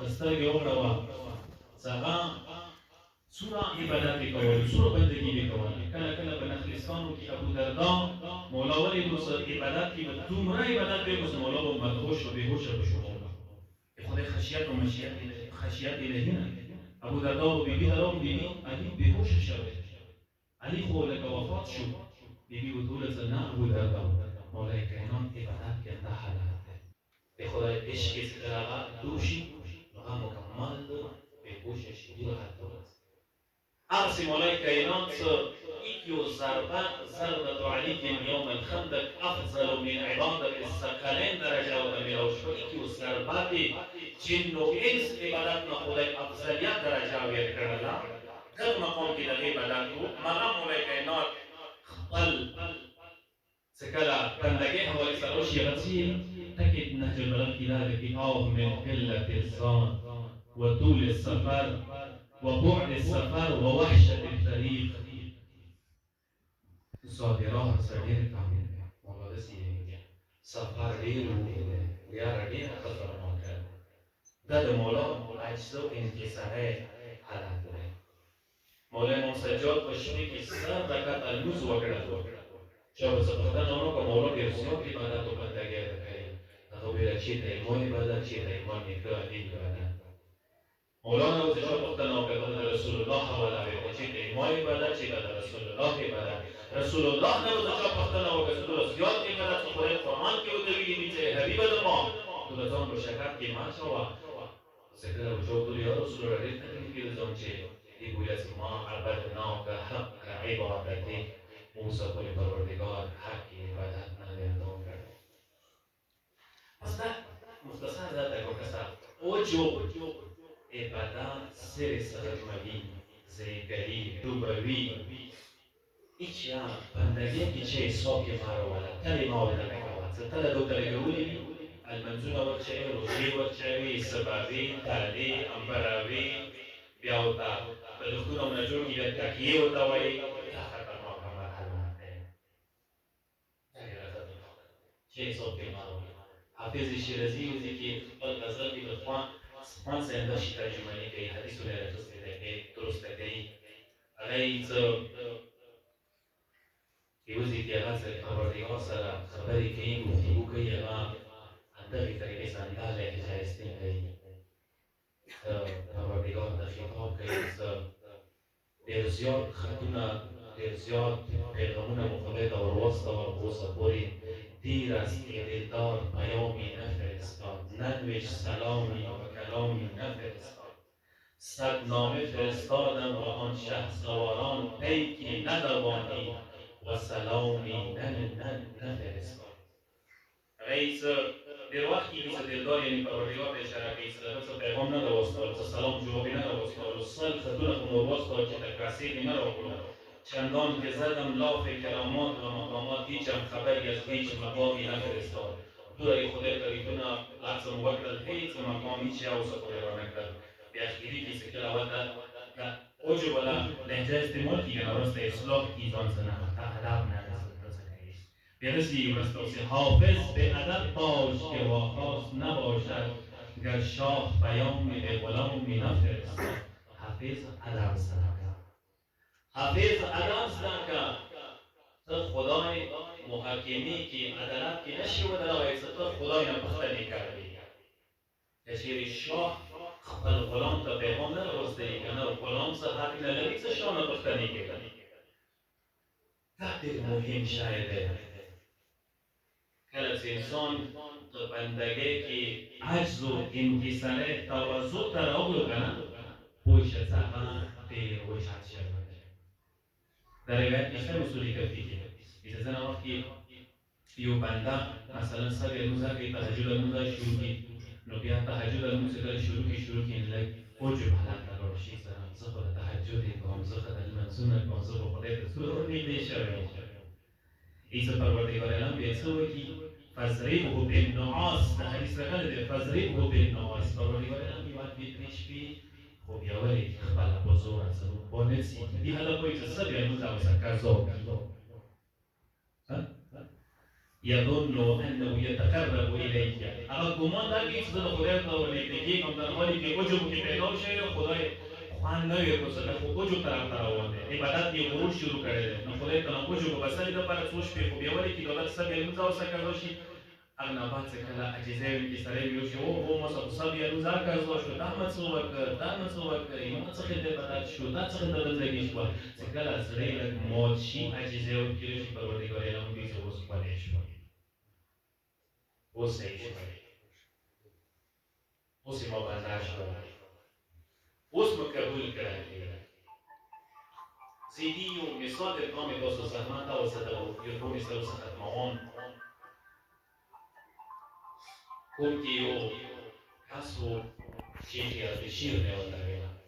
سترګې وغړوه څنګه سوره عبادت وکول سوره بندگی وکول کله کله په نخلستانو کې ابو دردا مولا ولی دوس عبادت کې دومره عبادت وکړ مولا به مدهوش و بیهوش بشو خدای خشیت و مشیت خشیت الهی نه ابو دردا و بیبی درو بیبی علی بیهوش شد علی خو لکه وفات شو بیبی و طول زنا ابو دردا مولای کائنات عبادت کې الله حالات به خدای عشق استراغه دوشی هغه مکمل بیهوش شي حتی أرسم مولای کائنات إيكيو ضربة عليهم يوم الخندق أفضل من عبادة الثقلين درجة وتميروش إيكيو ضربات جن و إنس عبادتنا خدای أفضليات درجة ويركرلا در مقام کی دغه عبادتو مقام مولای کائنات خپل سکلا بندگی حوالی سروش یغتی تکید نهج البلاغ کی دغه کی آه من قلة الزان و طول السفر وبعد السفر ووحشة الطريق صادراه سرير كامل مولا دسی سفر ډیر و یا ډیر خطرناک ده د مولا عجز و انکساره حالت ده مولا منسجات په شپې کې سر رکعت الموز وکړه چې په سپختانه نو کوم مولا ډیر زیات عبادت او بندګي کوي هغه ویل چې د مو عبادت چې د ایمان نه کوي مولانا و تجاب اختنا و قدر رسول الله حوالا و چید ایمای عبادت چید رسول الله عبادت رسول الله نه و تجاب اختنا و قدر رسیات عبادت خورای فرمان که و دویلی میچه حبیب دما تو دزان رو شکر که ما شوا سکر و جو دولی رسول الله ریت نکنی که دزان چه ای بویت ما عبادنا که حق عبادتی موسیٰ قول پروردگار حقی عبادت ندیندون کرد پس ده مختصر ده کو کسا او جو عبادت سر سرمایی زیگری دوبروی ایچیا بندگی که چه حساب که مرولا تلی ماوی نمیکواد تل دو تلگولی المنزون ورچه روزی ورچه سبابی تالی امبراوی بیاوتا بلختون و نجور کی بیاد تکیه و تاوی تا خطرناک مرحلات چه حساب که مرولا حافظ شیرازی وزی که غزل کی بخوان سبحان سینده شی ترجمانی که حدیث و لیرت استیده که درسته که اغیی زو یوزی که اغاز پروردگار سر خبری که این گفتگو که اغا اندقی طریقه سنداله اجایستین که پروردگار در خطاب که دیر زیاد خطونه دیر زیاد پیغمونه مخبه دور وسط و بوسه پوری دیر از دلدار پیامی نفرستاد ننوش سلامی و کلامی نفرستاد صد نامه فرستادم و آن شه سواران پیکی ندوانی و سلامی نفرستاد رئیس در وقتی بیس دلدار یعنی پروردگار اشاره رئیس پیغام ندوستاد سلام جوابی ندوستاد سل خطون خمور وستاد که تکرسیدی نروکناد چندان که زدم لاف کرامات و مقامات هیچم خبری از هیچ مقامی نفرستاد دورای خدای کریتونا لحظه موکل هیچ مقامی چه او سفره را نکرد به اخیری که سکل اول در اوجو بلا لحجه استعمال کی گنا رست اصلاح کی زان سنه تا ادب نرسد رسکهیش بیرسی رستوسی حافظ به ادب باش که واخواست نباشد گر شاه بیان به غلامی نفرستاد حافظ ادب سنه حافظ ادب سنه تو خدای محاکمی که عدالت که نشی و در آقای تو خدای نپختنی کردی کشیر شاه خپل غلام تا پیغام نرسته ای کنه و غلام سا حقی نلگی سا شاه نپختنی کردی تقدیر مهم شایده کلس انسان تو بندگی که عجز و انکساره توازو تر آگلو کنه پوش زمان دیر وشت شد در روایت بیشتر اصولی کفی که اجازه وقتی یو بنده مثلا سر روزه که تهجد روزه شروع کی نو بیا تهجد روزه شروع کی لگ اوج حالت رو شي سره زخه تهجد کوم زخه د منسونه کوم زخه خدای ته سور نه دی شوی ایسا پروردگار الان به سو کی فزریبه بالنعاس ده حدیث راغلی دی فزریبه بالنعاس پروردگار الان میواد بیتریش بی خب یا ولی خپل بزرگ است با نفسی دی حالا کوئی تصدیق نو زاو سکر زو يظن انه يتقرب الي. اگر گمان داری که زن خدای تو نزدیکی کم در حالی که عجب که پیدا شه خدای خوان نه یه کوسه نه خود عجب طرف روانه عبادت یه غرور شروع کرده نه خدای تو نه عجب بس لیدا پر سوش په خو بیاولی که دولت سب علم زاو سکرداشی اغنا بات کلا اجزای می سره میوشی او ما سب یلو زاکر شو دامت سوک دامت سوک ایمون څخه دې بدل شو دا څخه د زندگی شو څکلا زری لک موت شي اجزای او کیږي په ورته کوي نو دې څه اوس پنه شو اوس یې شو اوس ما برداشت کړی اوس مقبول کړی زیدی و مثال نام دوست و زحمت و صدق و یکم مثل و سخت موان کم که یو کس و شیخی از شیر نیاز داریم